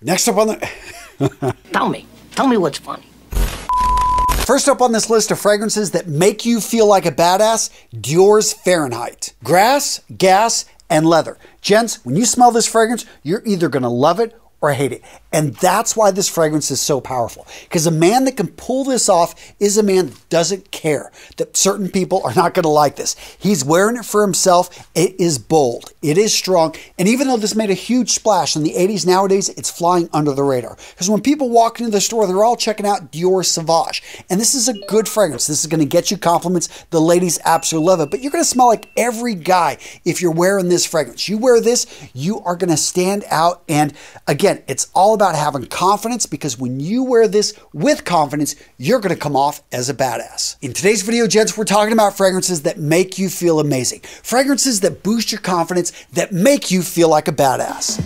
Next up on the... Tell me what's funny. First up on this list of fragrances that make you feel like a badass, Dior's Fahrenheit. Grass, gas, and leather. Gents, when you smell this fragrance, you're either gonna love it or hate it. And that's why this fragrance is so powerful. Because a man that can pull this off is a man that doesn't care that certain people are not gonna like this. He's wearing it for himself. It is bold, it is strong. And even though this made a huge splash in the 80s, nowadays it's flying under the radar. Because when people walk into the store, they're all checking out Dior Sauvage. And this is a good fragrance. This is gonna get you compliments. The ladies absolutely love it. But you're gonna smell like every guy if you're wearing this fragrance. You wear this, you are gonna stand out. And again, it's all about having confidence, because when you wear this with confidence, you're going to come off as a badass. In today's video, gents, we're talking about fragrances that make you feel amazing. Fragrances that boost your confidence, that make you feel like a badass.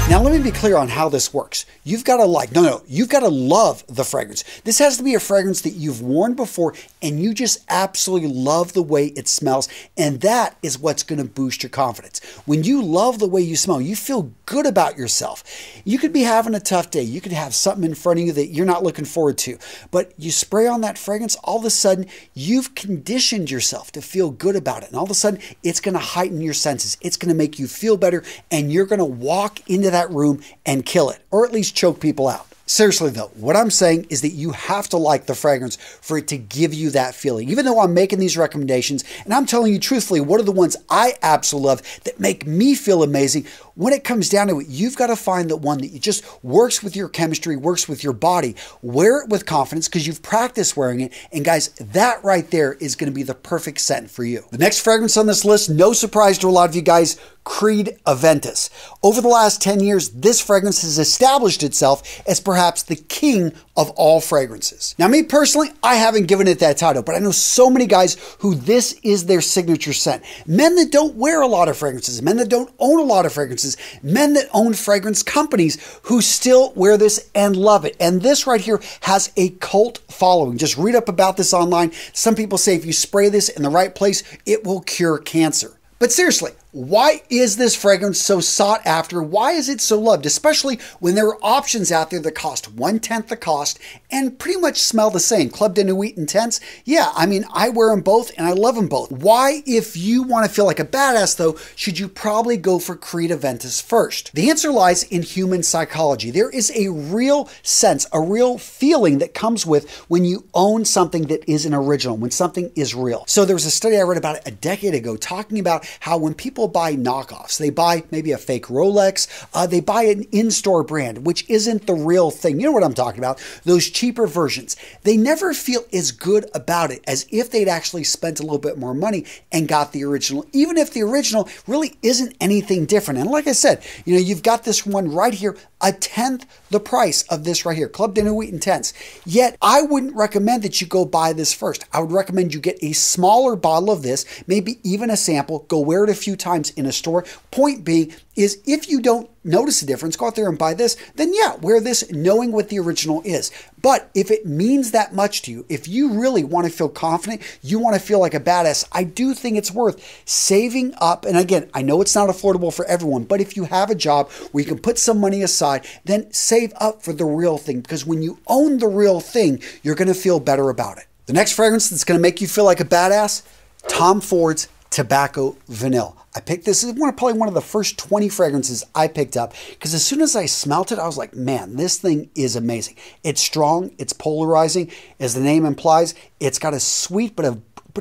Now, let me be clear on how this works. You've got to you've got to love the fragrance. This has to be a fragrance that you've worn before and you just absolutely love the way it smells. And that is what's going to boost your confidence. When you love the way you smell, you feel good about yourself. You could be having a tough day. You could have something in front of you that you're not looking forward to. But you spray on that fragrance, all of a sudden, you've conditioned yourself to feel good about it. And all of a sudden, it's going to heighten your senses. It's going to make you feel better. And you're going to walk into that room and kill it, or at least choke people out. Seriously though, what I'm saying is that you have to like the fragrance for it to give you that feeling. Even though I'm making these recommendations, and I'm telling you truthfully, what are the ones I absolutely love that make me feel amazing, when it comes down to it, you've got to find the one that just works with your chemistry, works with your body. Wear it with confidence because you've practiced wearing it. And guys, that right there is going to be the perfect scent for you. The next fragrance on this list, no surprise to a lot of you guys, Creed Aventus. Over the last 10 years, this fragrance has established itself as perhaps the king of all fragrances. Now, me personally, I haven't given it that title, but I know so many guys who this is their signature scent. Men that don't wear a lot of fragrances, men that don't own a lot of fragrances, men that own fragrance companies who still wear this and love it. And this right here has a cult following. Just read up about this online. Some people say if you spray this in the right place, it will cure cancer. But seriously, why is this fragrance so sought after? Why is it so loved? Especially when there are options out there that cost 1/10 the cost and pretty much smell the same. Club de Nuit Intense. Yeah, I mean, I wear them both and I love them both. Why, if you want to feel like a badass though, should you probably go for Creed Aventus first? The answer lies in human psychology. There is a real sense, a real feeling that comes with when you own something that is an original, when something is real. So there was a study I read about a decade ago talking about how when people buy knockoffs, they buy maybe a fake Rolex, they buy an in-store brand, which isn't the real thing. You know what I'm talking about? Those cheaper versions. They never feel as good about it as if they'd actually spent a little bit more money and got the original, even if the original really isn't anything different. And like I said, you know, you've got this one right here, 1/10 the price of this right here, Club de Nuit Intense. Yet I wouldn't recommend that you go buy this first. I would recommend you get a smaller bottle of this, maybe even a sample, go wear it a few times in a store. Point being is if you don't notice a difference, go out there and buy this, then yeah, wear this knowing what the original is. But if it means that much to you, if you really want to feel confident, you want to feel like a badass, I do think it's worth saving up. And again, I know it's not affordable for everyone, but if you have a job where you can put some money aside, then save up for the real thing, because when you own the real thing, you're going to feel better about it. The next fragrance that's going to make you feel like a badass, Tom Ford's Tobacco Vanille. I picked this as probably one of the first 20 fragrances I picked up, because as soon as I smelt it, I was like, man, this thing is amazing. It's strong, it's polarizing. As the name implies, it's got a sweet but a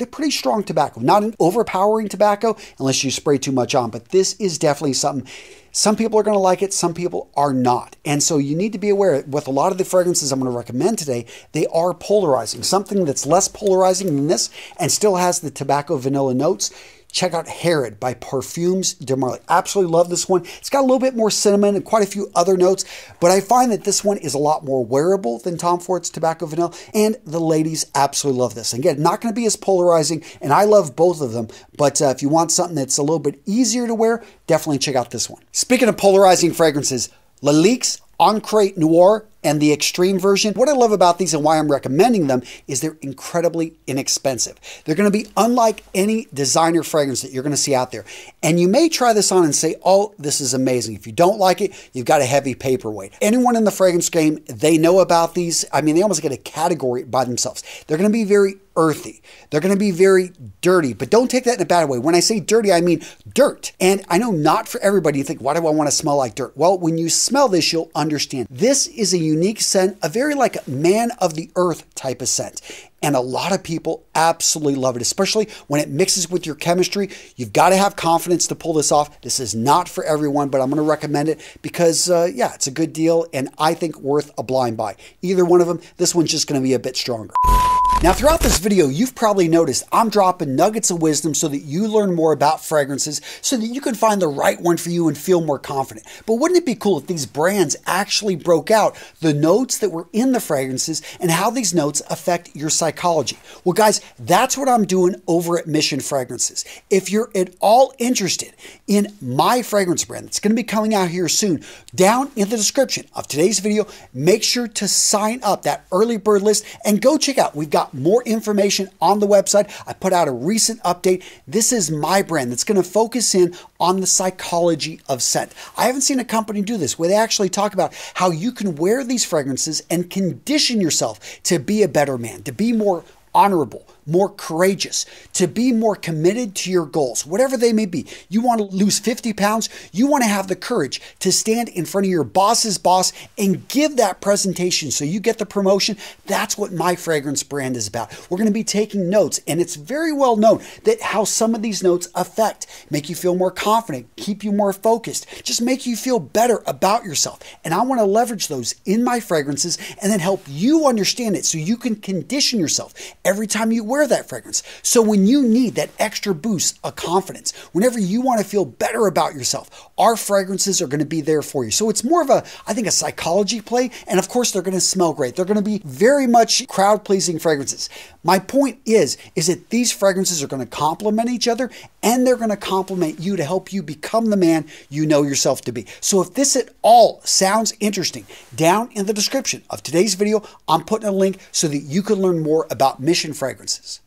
pretty strong tobacco. Not an overpowering tobacco unless you spray too much on, but this is definitely something. Some people are going to like it, some people are not. And so you need to be aware, with a lot of the fragrances I'm going to recommend today, they are polarizing. Something that's less polarizing than this and still has the tobacco vanilla notes. Check out Herod by Parfums de Marly. Absolutely love this one. It's got a little bit more cinnamon and quite a few other notes, but I find that this one is a lot more wearable than Tom Ford's Tobacco Vanille, and the ladies absolutely love this. Again, not going to be as polarizing, and I love both of them, but if you want something that's a little bit easier to wear, definitely check out this one. Speaking of polarizing fragrances, Lalique's Encre Noir and the extreme version. What I love about these and why I'm recommending them is they're incredibly inexpensive. They're going to be unlike any designer fragrance that you're going to see out there. And you may try this on and say, oh, this is amazing. If you don't like it, you've got a heavy paperweight. Anyone in the fragrance game, they know about these. I mean, they almost get a category by themselves. They're going to be very earthy. They're going to be very dirty, but don't take that in a bad way. When I say dirty, I mean dirt. And I know not for everybody. You think, why do I want to smell like dirt? Well, when you smell this, you'll understand. This is a unique scent, a very like man of the earth type of scent. And a lot of people absolutely love it, especially when it mixes with your chemistry. You've got to have confidence to pull this off. This is not for everyone, but I'm going to recommend it because, yeah, it's a good deal and I think worth a blind buy. Either one of them, this one's just going to be a bit stronger. Now, throughout this video, you've probably noticed I'm dropping nuggets of wisdom so that you learn more about fragrances so that you can find the right one for you and feel more confident. But wouldn't it be cool if these brands actually broke out the notes that were in the fragrances and how these notes affect your psychology? Well, guys, that's what I'm doing over at Mission Fragrances. If you're at all interested in my fragrance brand that's going to be coming out here soon, down in the description of today's video, make sure to sign up that early bird list and go check out. We've got more information on the website. I put out a recent update. This is my brand that's going to focus in on the psychology of scent. I haven't seen a company do this where they actually talk about how you can wear these fragrances and condition yourself to be a better man, to be more honorable, more courageous, to be more committed to your goals, whatever they may be. You want to lose 50 pounds, you want to have the courage to stand in front of your boss's boss and give that presentation so you get the promotion. That's what my fragrance brand is about. We're going to be taking notes, and it's very well known that how some of these notes make you feel more confident, keep you more focused, just make you feel better about yourself. And I want to leverage those in my fragrances and then help you understand it so you can condition yourself every time you wear that fragrance. So when you need that extra boost of confidence, whenever you want to feel better about yourself, our fragrances are going to be there for you. So it's more of a, I think, a psychology play. And of course, they're going to smell great. They're going to be very much crowd-pleasing fragrances. My point is that these fragrances are going to complement each other and they're going to complement you to help you become the man you know yourself to be. So if this at all sounds interesting, down in the description of today's video, I'm putting a link so that you can learn more about Mission Fragrances.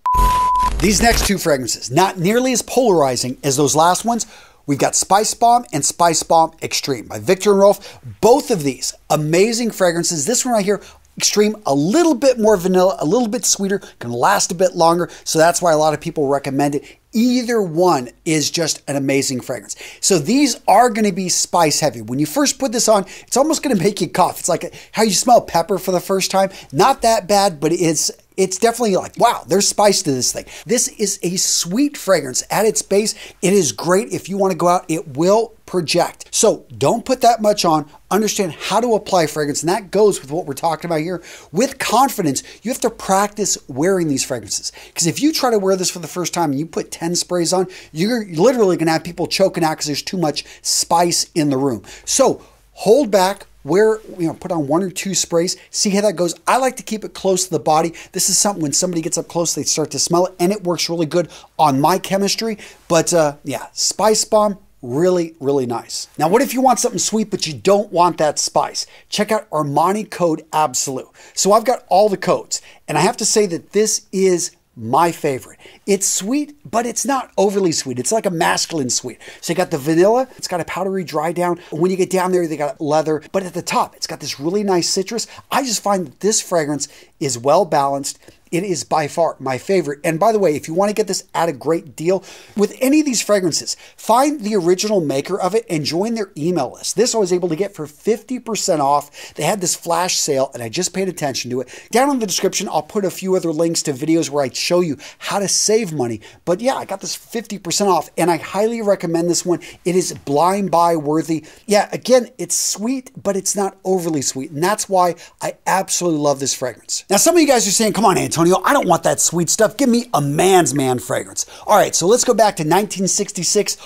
These next two fragrances, not nearly as polarizing as those last ones. We've got Spicebomb and Spicebomb Extreme by Viktor&Rolf. Both of these amazing fragrances. This one right here, Extreme, a little bit more vanilla, a little bit sweeter, can last a bit longer. So that's why a lot of people recommend it. Either one is just an amazing fragrance. So these are going to be spice heavy. When you first put this on, it's almost going to make you cough. It's like how you smell pepper for the first time. Not that bad, but it's definitely like, wow, there's spice to this thing. This is a sweet fragrance at its base. It is great if you want to go out. It will project. So don't put that much on. Understand how to apply fragrance. And that goes with what we're talking about here. With confidence, you have to practice wearing these fragrances. Because if you try to wear this for the first time and you put 10 sprays on, you're literally going to have people choking out because there's too much spice in the room. So hold back. Put on 1 or 2 sprays, see how that goes. I like to keep it close to the body. This is something when somebody gets up close, they start to smell it, and it works really good on my chemistry. But yeah, Spicebomb, really, really nice. Now, what if you want something sweet, but you don't want that spice? Check out Armani code Absolu. So I've got all the codes, and I have to say that this is my favorite. It's sweet, but it's not overly sweet. It's like a masculine sweet. So you got the vanilla, it's got a powdery dry down. When you get down there, they got leather, but at the top, it's got this really nice citrus. I just find that this fragrance is well balanced. It is by far my favorite. And by the way, if you want to get this at a great deal with any of these fragrances, find the original maker of it and join their email list. This I was able to get for 50% off. They had this flash sale and I just paid attention to it. Down in the description, I'll put a few other links to videos where I show you how to save money. But yeah, I got this 50% off and I highly recommend this one. It is blind buy worthy. Yeah, again, it's sweet, but it's not overly sweet. And that's why I absolutely love this fragrance. Now, some of you guys are saying, come on, Antonio, I don't want that sweet stuff. Give me a man's man fragrance. All right, so let's go back to 1966,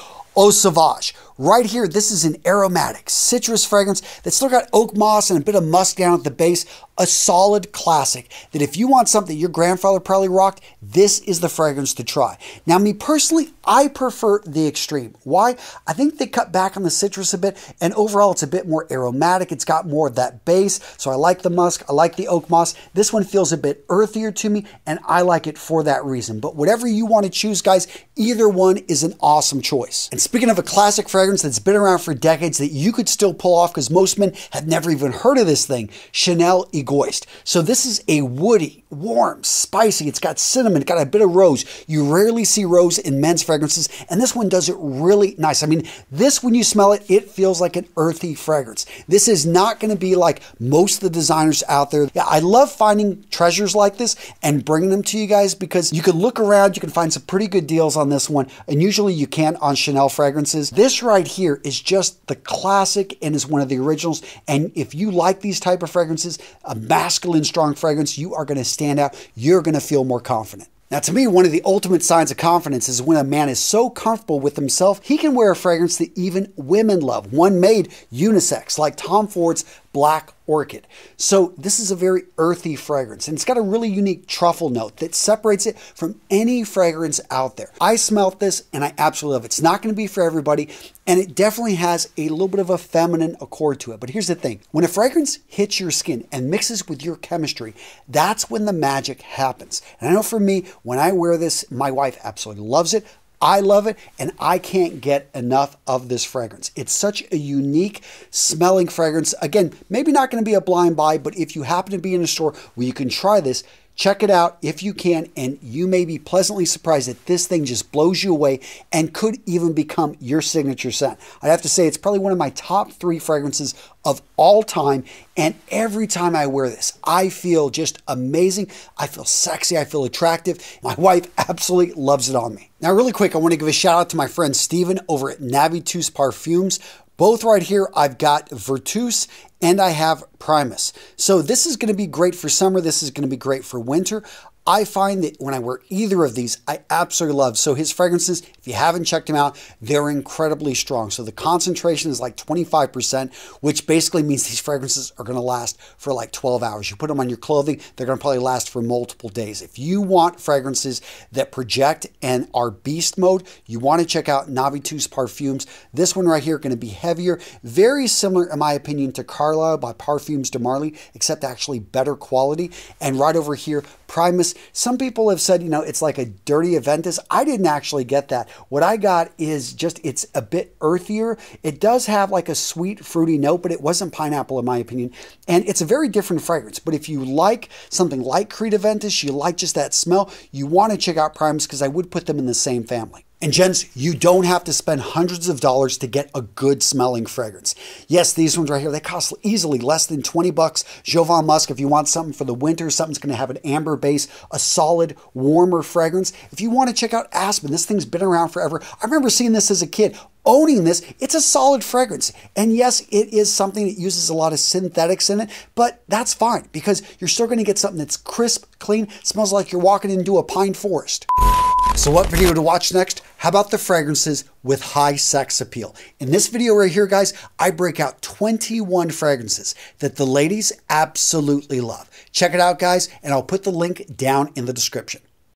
Sauvage. Right here, this is an aromatic citrus fragrance that's still got oak moss and a bit of musk down at the base. A solid classic that if you want something your grandfather probably rocked, this is the fragrance to try. Now, me personally, I prefer the Extreme. Why? I think they cut back on the citrus a bit, and overall it's a bit more aromatic. It's got more of that base, so I like the musk, I like the oak moss. This one feels a bit earthier to me, and I like it for that reason. But whatever you want to choose, guys, either one is an awesome choice. And speaking of a classic fragrance that's been around for decades that you could still pull off because most men have never even heard of this thing, Chanel Egoiste. So this is a woody, warm, spicy, it's got cinnamon, it's got a bit of rose. You rarely see rose in men's fragrances, and this one does it really nice. I mean, this, when you smell it, it feels like an earthy fragrance. This is not going to be like most of the designers out there. Yeah, I love finding treasures like this and bringing them to you guys because you can look around, you can find some pretty good deals on this one, and usually you can't on Chanel fragrances. This right here is just the classic and is one of the originals, and if you like these type of fragrances, a masculine strong fragrance, you are going to stand out. You're going to feel more confident. Now, to me, one of the ultimate signs of confidence is when a man is so comfortable with himself, he can wear a fragrance that even women love. One made unisex, like Tom Ford's Black Orchid. So this is a very earthy fragrance, and it's got a really unique truffle note that separates it from any fragrance out there. I smelled this, and I absolutely love it. It's not going to be for everybody, and it definitely has a little bit of a feminine accord to it. But here's the thing. When a fragrance hits your skin and mixes with your chemistry, that's when the magic happens. And I know for me, when I wear this, my wife absolutely loves it. I love it, and I can't get enough of this fragrance. It's such a unique smelling fragrance. Again, maybe not going to be a blind buy, but if you happen to be in a store where you can try this, check it out if you can, and you may be pleasantly surprised that this thing just blows you away and could even become your signature scent. I have to say, it's probably one of my top 3 fragrances of all time, and every time I wear this, I feel just amazing. I feel sexy. I feel attractive. My wife absolutely loves it on me. Now, really quick, I want to give a shout out to my friend Steven over at Navitus Parfums. Both right here, I've got Aventus and I have Primas. So this is going to be great for summer. This is going to be great for winter. I find that when I wear either of these, I absolutely love. So his fragrances, if you haven't checked them out, they're incredibly strong. So the concentration is like 25%, which basically means these fragrances are going to last for like 12 hours. You put them on your clothing, they're going to probably last for multiple days. If you want fragrances that project and are beast mode, you want to check out Navitus Parfums. This one right here going to be heavier, very similar in my opinion to Carlisle by Parfums de Marly, except actually better quality. And right over here, Primas. Some people have said, you know, it's like a dirty Aventus. I didn't actually get that. What I got is just, it's a bit earthier. It does have like a sweet, fruity note, but it wasn't pineapple in my opinion. And it's a very different fragrance. But if you like something like Creed Aventus, you like just that smell, you want to check out Primas because I would put them in the same family. And gents, you don't have to spend hundreds of dollars to get a good smelling fragrance. Yes, these ones right here, they cost easily less than 20 bucks. Jovan Musk, if you want something for the winter, something's going to have an amber base, a solid, warmer fragrance. If you want to check out Aspen, this thing's been around forever. I remember seeing this as a kid. Owning this, it's a solid fragrance. And yes, it is something that uses a lot of synthetics in it, but that's fine because you're still going to get something that's crisp, clean, smells like you're walking into a pine forest. So what video to watch next? How about the fragrances with high sex appeal? In this video right here, guys, I break out 21 fragrances that the ladies absolutely love. Check it out, guys, and I'll put the link down in the description.